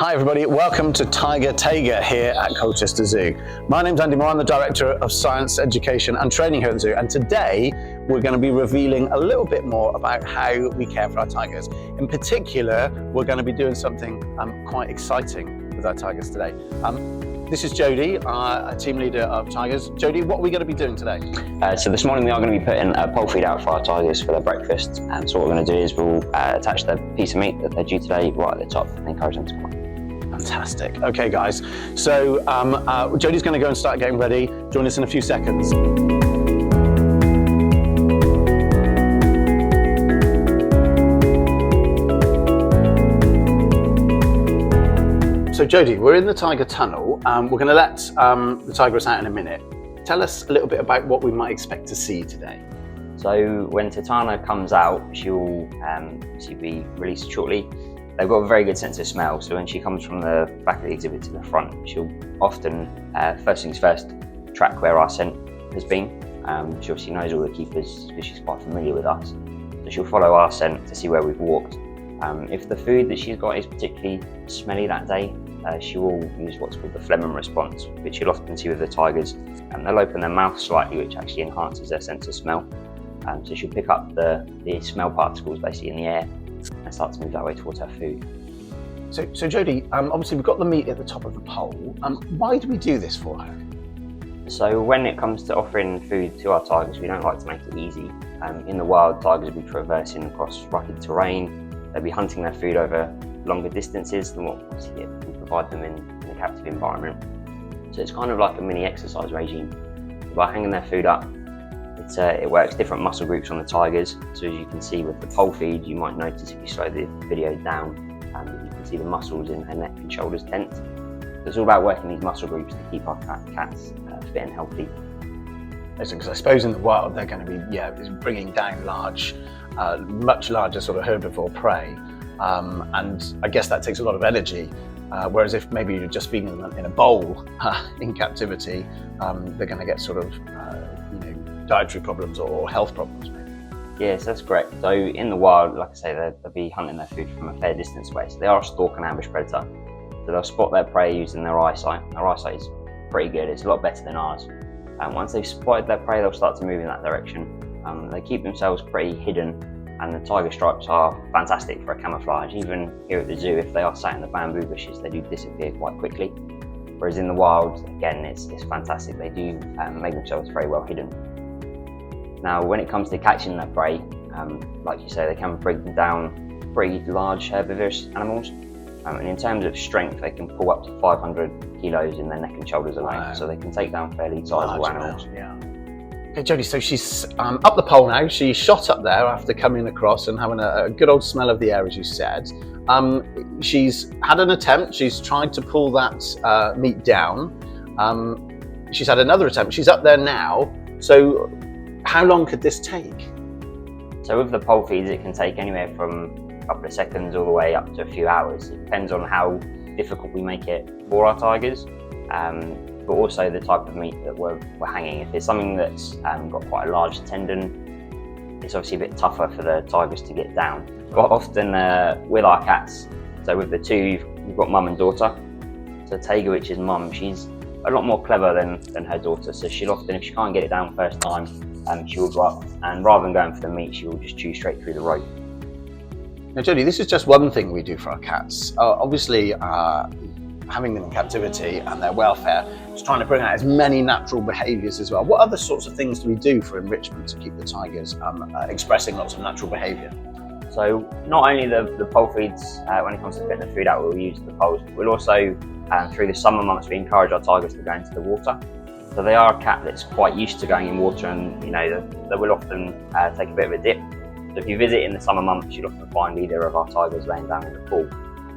Hi everybody, welcome to Tiger Taiga here at Colchester Zoo. My name's Andy Moore, I'm the Director of Science, Education and Training here at the Zoo, and today we're going to be revealing a little bit more about how we care for our tigers. In particular, we're going to be doing something quite exciting with our tigers today. This is Jodie, a team leader of tigers. Jodie, what are we going to be doing today? So this morning we are going to be putting a pole feed out for our tigers for their breakfast. So what we're going to do is we'll attach the piece of meat that they're due today right at the top and encourage them to come on. Fantastic. Okay guys, so Jodie's going to go and start getting ready. Join us in a few seconds. So Jodie, we're in the tiger tunnel. We're going to let the tigress out in a minute. Tell us a little bit about what we might expect to see today. So when Titana comes out, she'll be released shortly. They've got a very good sense of smell, so when she comes from the back of the exhibit to the front, she'll often, first things first, track where our scent has been. She obviously knows all the keepers because she's quite familiar with us. So she'll follow our scent to see where we've walked. If the food that she's got is particularly smelly that day, she will use what's called the phlegm response, which you'll often see with the tigers. They'll open their mouth slightly, which actually enhances their sense of smell. So she'll pick up the smell particles basically in the air and start to move that way towards her food. So Jodie, obviously we've got the meat at the top of the pole. Why do we do this for her? So when it comes to offering food to our tigers, we don't like to make it easy. In the wild, tigers will be traversing across rugged terrain. They'll be hunting their food over longer distances than what obviously we provide them in a captive environment. So it's kind of like a mini exercise regime. By hanging their food up, it works different muscle groups on the tigers. So as you can see with the pole feed, you might notice if you slow the video down, you can see the muscles in her neck and shoulders tense. So it's all about working these muscle groups to keep our cats fit and healthy. Because I suppose in the wild they're going to be bringing down large, much larger sort of herbivore prey, and I guess that takes a lot of energy. Whereas if maybe you're just feeding them in a bowl in captivity, they're going to get sort of dietary problems or health problems maybe. Yes, that's correct. So in the wild, like I say, they'll be hunting their food from a fair distance away. So they are a stalk and ambush predator. So they'll spot their prey using their eyesight. Their eyesight is pretty good. It's a lot better than ours. Once they've spotted their prey, they'll start to move in that direction. They keep themselves pretty hidden, and the tiger stripes are fantastic for a camouflage. Even here at the zoo, if they are sat in the bamboo bushes, they do disappear quite quickly. Whereas in the wild, again, it's fantastic. They do make themselves very well hidden. Now, when it comes to catching their prey, like you say, they can bring down pretty large herbivorous animals. And in terms of strength, they can pull up to 500 kilos in their neck and shoulders alone. Wow. So they can take down fairly sizable animals. Yeah. Okay, Jodie, so she's up the pole now. She's shot up there after coming across and having a good old smell of the air, as you said. She's had an attempt. She's tried to pull that meat down. She's had another attempt. She's up there now. So how long could this take? So with the pole feeds, it can take anywhere from a couple of seconds all the way up to a few hours. It depends on how difficult we make it for our tigers, but also the type of meat that we're hanging. If it's something that's got quite a large tendon, it's obviously a bit tougher for the tigers to get down. But often with our cats, so with the two, we've got mum and daughter. So Taiga, which is mum, she's a lot more clever than her daughter. So she'll often, if she can't get it down first time, she will drop, and rather than going for the meat, she will just chew straight through the rope. Now Jodie, this is just one thing we do for our cats. Obviously, having them in captivity and their welfare is trying to bring out as many natural behaviours as well. What other sorts of things do we do for enrichment to keep the tigers expressing lots of natural behaviour? So not only the pole feeds, when it comes to putting the food out, we'll use the poles. We'll also, through the summer months, we encourage our tigers to go into the water. So they are a cat that's quite used to going in water, and they will often take a bit of a dip. So if you visit in the summer months, you'll often find either of our tigers laying down in the pool.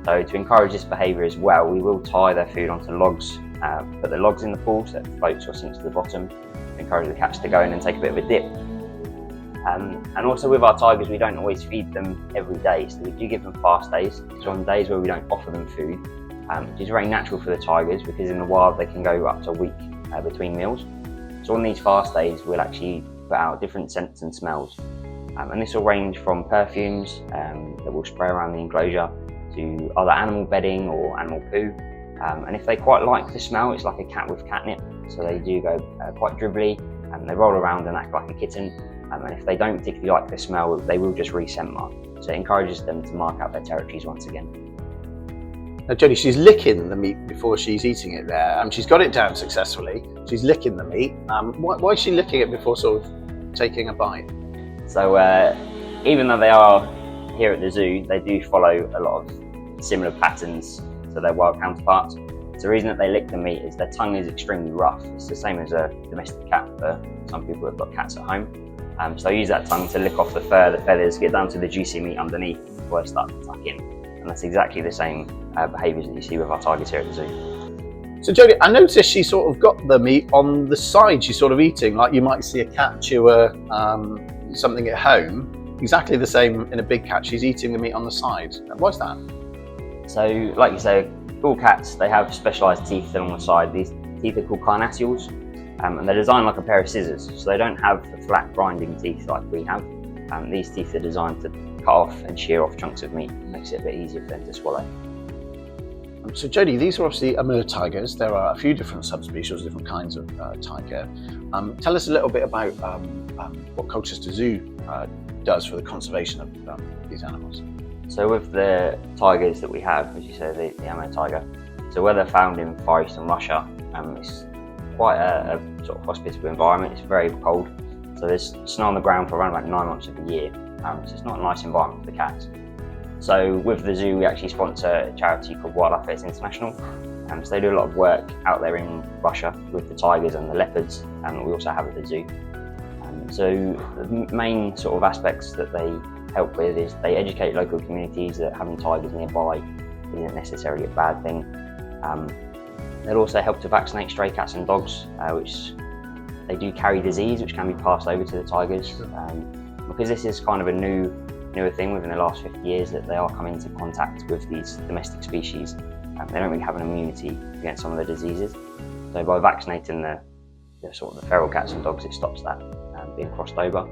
So to encourage this behaviour as well, we will tie their food onto logs, put the logs in the pool so it floats or sinks to the bottom, to encourage the cats to go in and take a bit of a dip. And also with our tigers, we don't always feed them every day, so we do give them fast days. So on days where we don't offer them food, which is very natural for the tigers because in the wild they can go up to a week between meals. So on these fast days, we'll actually put out different scents and smells. And this will range from perfumes that we'll spray around the enclosure to other animal bedding or animal poo. And if they quite like the smell, it's like a cat with catnip. So they do go quite dribbly, and they roll around and act like a kitten. And if they don't particularly like the smell, they will just re-scent mark. So it encourages them to mark out their territories once again. Now, Jodie, she's licking the meat before she's eating it there. She's got it down successfully. She's licking the meat. Why is she licking it before sort of taking a bite? So even though they are here at the zoo, they do follow a lot of similar patterns to their wild counterparts. So the reason that they lick the meat is their tongue is extremely rough. It's the same as a domestic cat for some people who've got cats at home. So they use that tongue to lick off the fur, the feathers, get down to the juicy meat underneath before they start to tuck in. And that's exactly the same behaviours that you see with our tigers here at the zoo. So Jodie, I noticed she sort of got the meat on the side she's sort of eating, like you might see a cat chew something at home. Exactly the same in a big cat, she's eating the meat on the side. Why's that? So like you say, all cats, they have specialised teeth along the side. These teeth are called carnassials, and they're designed like a pair of scissors. So they don't have the flat grinding teeth like we have. These teeth are designed to cut off and shear off chunks of meat. It makes it a bit easier for them to swallow. So Jodie, these are obviously Amur tigers. There are a few different subspecies, different kinds of tiger. Tell us a little bit about what Colchester Zoo does for the conservation of these animals. So with the tigers that we have, as you say, the Amur tiger, so where they're found in Far Eastern Russia, it's quite a sort of hospitable environment. It's very cold, so there's snow on the ground for around about 9 months of the year. So it's not a nice environment for the cats. So with the zoo, we actually sponsor a charity called Wildlife Affairs International. So they do a lot of work out there in Russia with the tigers and the leopards, and we also have at the zoo. So the main sort of aspects that they help with is they educate local communities that having tigers nearby isn't necessarily a bad thing. They'll also help to vaccinate stray cats and dogs, which they do carry disease which can be passed over to the tigers. Because this is kind of a newer thing within the last 50 years that they are coming into contact with these domestic species. They don't really have an immunity against some of the diseases. So by vaccinating the feral cats and dogs, it stops that being crossed over.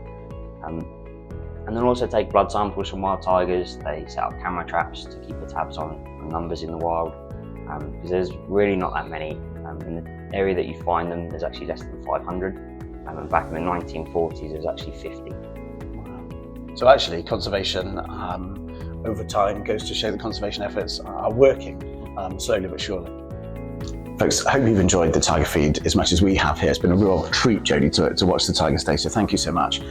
And they'll also take blood samples from wild tigers. They set up camera traps to keep the tabs on numbers in the wild, because there's really not that many. In the area that you find them, there's actually less than 500. And back in the 1940s, there was actually 50. So actually, conservation over time goes to show that conservation efforts are working, slowly but surely. Folks, I hope you've enjoyed the Tiger Feed as much as we have here. It's been a real treat, Jodie, to watch the tigers stay, so thank you so much.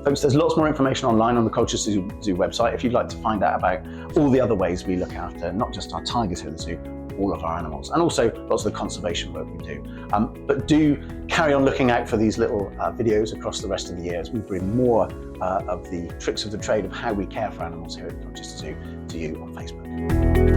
Folks, there's lots more information online on the Colchester Zoo website if you'd like to find out about all the other ways we look after not just our tigers here at the zoo, all of our animals, and also lots of the conservation work we do. But do carry on looking out for these little videos across the rest of the year as we bring more of the tricks of the trade of how we care for animals here at the Colchester Zoo to you on Facebook.